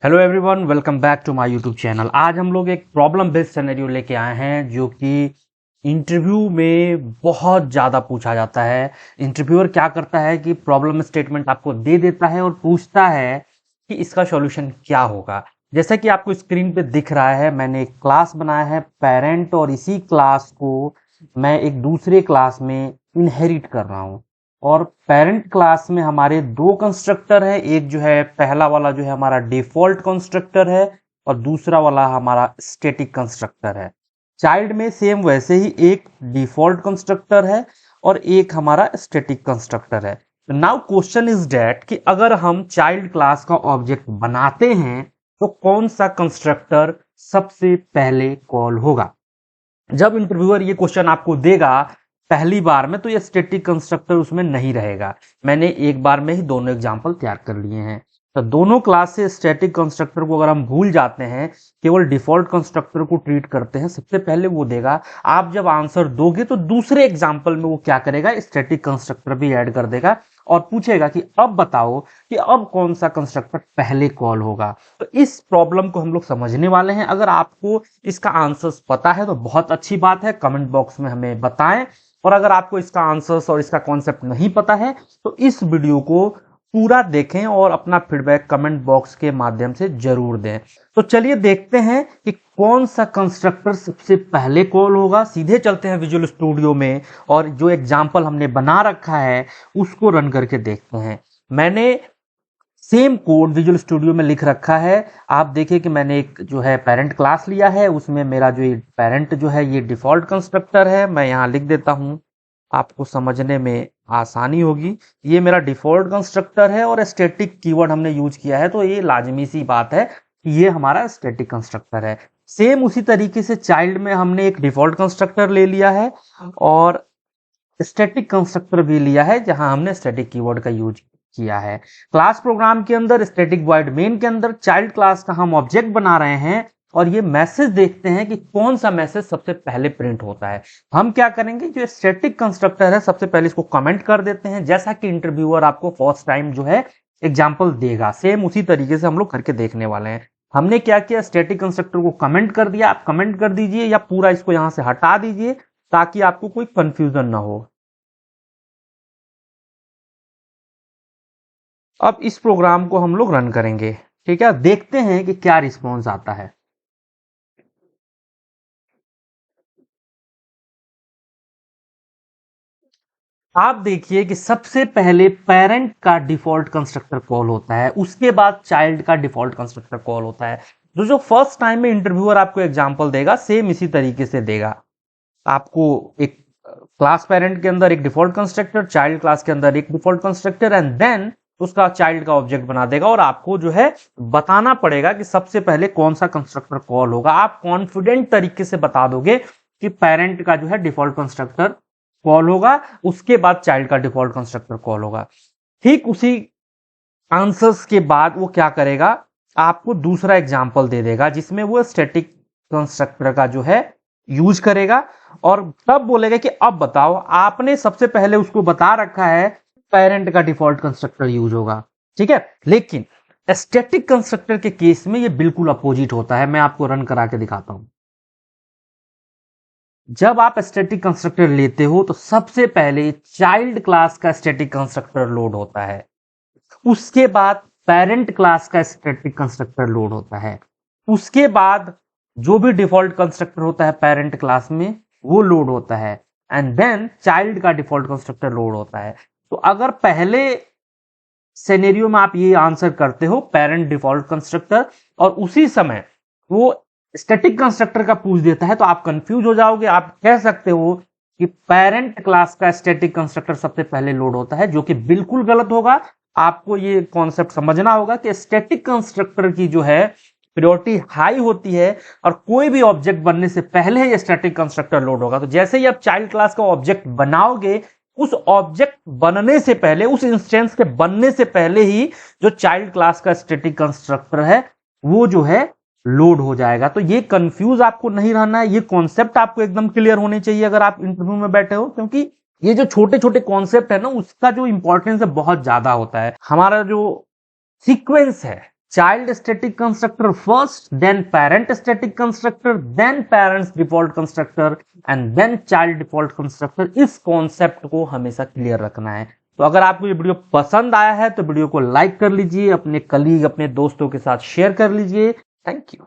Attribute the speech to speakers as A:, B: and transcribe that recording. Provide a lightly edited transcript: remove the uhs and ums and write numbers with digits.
A: Hello everyone, welcome back to my YouTube channel. आज हम लोग एक प्रॉब्लम बेस्ड सिनेरियो लेके आए हैं जो कि इंटरव्यू में बहुत ज़्यादा पूछा जाता है। इंटरव्यूअर क्या करता है कि प्रॉब्लम स्टेटमेंट आपको दे देता है और पूछता है कि इसका सॉल्यूशन क्या होगा। जैसा कि आपको स्क्रीन पे दिख रहा है, मैंने एक क्लास बनाया है पेरेंट, और इसी क्लास को मैं एक दूसरे क्लास में इनहेरिट कर रहा हूँ। और पेरेंट क्लास में हमारे दो कंस्ट्रक्टर है, एक जो है पहला वाला जो है हमारा डिफॉल्ट कंस्ट्रक्टर है और दूसरा वाला हमारा स्टैटिक कंस्ट्रक्टर है। चाइल्ड में सेम वैसे ही एक डिफॉल्ट कंस्ट्रक्टर है और एक हमारा स्टैटिक कंस्ट्रक्टर है। नाउ क्वेश्चन इज डेट कि अगर हम चाइल्ड क्लास का ऑब्जेक्ट बनाते हैं तो कौन सा कंस्ट्रक्टर सबसे पहले कॉल होगा। जब इंटरव्यूअर ये क्वेश्चन आपको देगा पहली बार में, तो ये स्टैटिक कंस्ट्रक्टर उसमें नहीं रहेगा। मैंने एक बार में ही दोनों एग्जांपल तैयार कर लिए हैं। तो दोनों क्लास से स्टैटिक कंस्ट्रक्टर को अगर हम भूल जाते हैं, केवल डिफॉल्ट कंस्ट्रक्टर को ट्रीट करते हैं, सबसे पहले वो देगा। आप जब आंसर दोगे तो दूसरे एग्जाम्पल में वो क्या करेगा, स्टैटिक कंस्ट्रक्टर भी ऐड कर देगा और पूछेगा कि अब बताओ कि अब कौन सा कंस्ट्रक्टर पहले कॉल होगा। तो इस प्रॉब्लम को हम लोग समझने वाले हैं। अगर आपको इसका आंसर्स पता है तो बहुत अच्छी बात है, कमेंट बॉक्स में हमें बताएं। और अगर आपको इसका आंसर्स और इसका कॉन्सेप्ट नहीं पता है तो इस वीडियो को पूरा देखें और अपना फीडबैक कमेंट बॉक्स के माध्यम से जरूर दें। तो चलिए देखते हैं कि कौन सा कंस्ट्रक्टर सबसे पहले कॉल होगा। सीधे चलते हैं विजुअल स्टूडियो में और जो एग्जाम्पल हमने बना रखा है उसको रन करके देखते हैं। मैंने सेम कोड विजुअल स्टूडियो में लिख रखा है। आप देखिए कि मैंने एक जो है पेरेंट क्लास लिया है, उसमें मेरा जो पेरेंट जो है ये डिफॉल्ट कंस्ट्रक्टर है। मैं यहाँ लिख देता हूँ, आपको समझने में आसानी होगी। ये मेरा डिफॉल्ट कंस्ट्रक्टर है और स्टैटिक कीवर्ड हमने यूज किया है, तो ये लाजमी सी बात है कि ये हमारा स्टैटिक कंस्ट्रक्टर है। सेम उसी तरीके से चाइल्ड में हमने एक डिफॉल्ट कंस्ट्रक्टर ले लिया है और स्टैटिक कंस्ट्रक्टर भी लिया है जहां हमने स्टैटिक कीवर्ड का यूज किया है। क्लास प्रोग्राम के अंदर स्टैटिक वॉइड मेन के अंदर चाइल्ड क्लास का हम ऑब्जेक्ट बना रहे हैं और ये मैसेज देखते हैं कि कौन सा मैसेज सबसे पहले प्रिंट होता है। हम क्या करेंगे, जो स्टैटिक कंस्ट्रक्टर है सबसे पहले इसको कमेंट कर देते हैं, जैसा कि इंटरव्यूअर आपको फर्स्ट टाइम जो है एग्जाम्पल देगा। सेम उसी तरीके से हम लोग करके देखने वाले हैं। हमने क्या किया, स्टैटिक कंस्ट्रक्टर को कमेंट कर दिया। आप कमेंट कर दीजिए या पूरा इसको यहां से हटा दीजिए ताकि आपको कोई कंफ्यूजन ना हो। अब इस प्रोग्राम को हम लोग रन करेंगे, ठीक है। देखते हैं कि क्या रिस्पॉन्स आता है। आप देखिए कि सबसे पहले पेरेंट का डिफॉल्ट कंस्ट्रक्टर कॉल होता है, उसके बाद चाइल्ड का डिफॉल्ट कंस्ट्रक्टर कॉल होता है। जो फर्स्ट टाइम में इंटरव्यूअर आपको एग्जांपल देगा सेम इसी तरीके से देगा। आपको एक क्लास पेरेंट के अंदर एक डिफॉल्ट कंस्ट्रक्टर, चाइल्ड क्लास के अंदर एक डिफॉल्ट कंस्ट्रक्टर एंड देन उसका चाइल्ड का ऑब्जेक्ट बना देगा और आपको जो है बताना पड़ेगा कि सबसे पहले कौन सा कंस्ट्रक्टर कॉल होगा। आप कॉन्फिडेंट तरीके से बता दोगे कि पेरेंट का जो है डिफॉल्ट कंस्ट्रक्टर कॉल होगा, उसके बाद चाइल्ड का डिफॉल्ट कंस्ट्रक्टर कॉल होगा। ठीक उसी आंसर्स के बाद वो क्या करेगा, आपको दूसरा एग्जाम्पल दे देगा जिसमें वो स्टैटिक कंस्ट्रक्टर का जो है यूज करेगा और तब बोलेगा कि अब बताओ। आपने सबसे पहले उसको बता रखा है पेरेंट का डिफॉल्ट कंस्ट्रक्टर यूज होगा, ठीक है। लेकिन स्टैटिक कंस्ट्रक्टर के केस में ये बिल्कुल अपोजिट होता है। मैं आपको रन करा के दिखाता हूं। जब आप स्टैटिक कंस्ट्रक्टर लेते हो तो सबसे पहले चाइल्ड क्लास का स्टैटिक कंस्ट्रक्टर लोड होता है, उसके बाद पेरेंट क्लास का स्टैटिक कंस्ट्रक्टर लोड होता है, उसके बाद जो भी डिफॉल्ट कंस्ट्रक्टर होता है पेरेंट क्लास में वो लोड होता है एंड देन चाइल्ड का डिफॉल्ट कंस्ट्रक्टर लोड होता है। तो अगर पहले सिनेरियो में आप ये आंसर करते हो पेरेंट डिफॉल्ट कंस्ट्रक्टर और उसी समय वो स्टैटिक कंस्ट्रक्टर का पूछ देता है तो आप कंफ्यूज हो जाओगे। आप कह सकते हो कि पेरेंट क्लास का स्टैटिक कंस्ट्रक्टर सबसे पहले लोड होता है, जो कि बिल्कुल गलत होगा। आपको ये कॉन्सेप्ट समझना होगा कि स्टैटिक कंस्ट्रक्टर की जो है प्रायोरिटी हाई होती है और कोई भी ऑब्जेक्ट बनने से पहले ही स्टैटिक कंस्ट्रक्टर लोड होगा। तो जैसे ही आप चाइल्ड क्लास का ऑब्जेक्ट बनाओगे, उस ऑब्जेक्ट बनने से पहले, उस इंस्टेंस के बनने से पहले ही जो चाइल्ड क्लास का स्टैटिक कंस्ट्रक्टर है वो जो है लोड हो जाएगा। तो ये कंफ्यूज आपको नहीं रहना है, ये कॉन्सेप्ट आपको एकदम क्लियर होने चाहिए अगर आप इंटरव्यू में बैठे हो, क्योंकि ये जो छोटे छोटे कॉन्सेप्ट है ना उसका जो इंपॉर्टेंस है बहुत ज्यादा होता है। हमारा जो सीक्वेंस है child static constructor first, then parent static constructor, then parents default constructor and then child default constructor. इस कॉन्सेप्ट को हमेशा क्लियर रखना है। तो अगर आपको ये वीडियो पसंद आया है तो वीडियो को लाइक कर लीजिए, अपने कलीग अपने दोस्तों के साथ शेयर कर लीजिए। Thank you.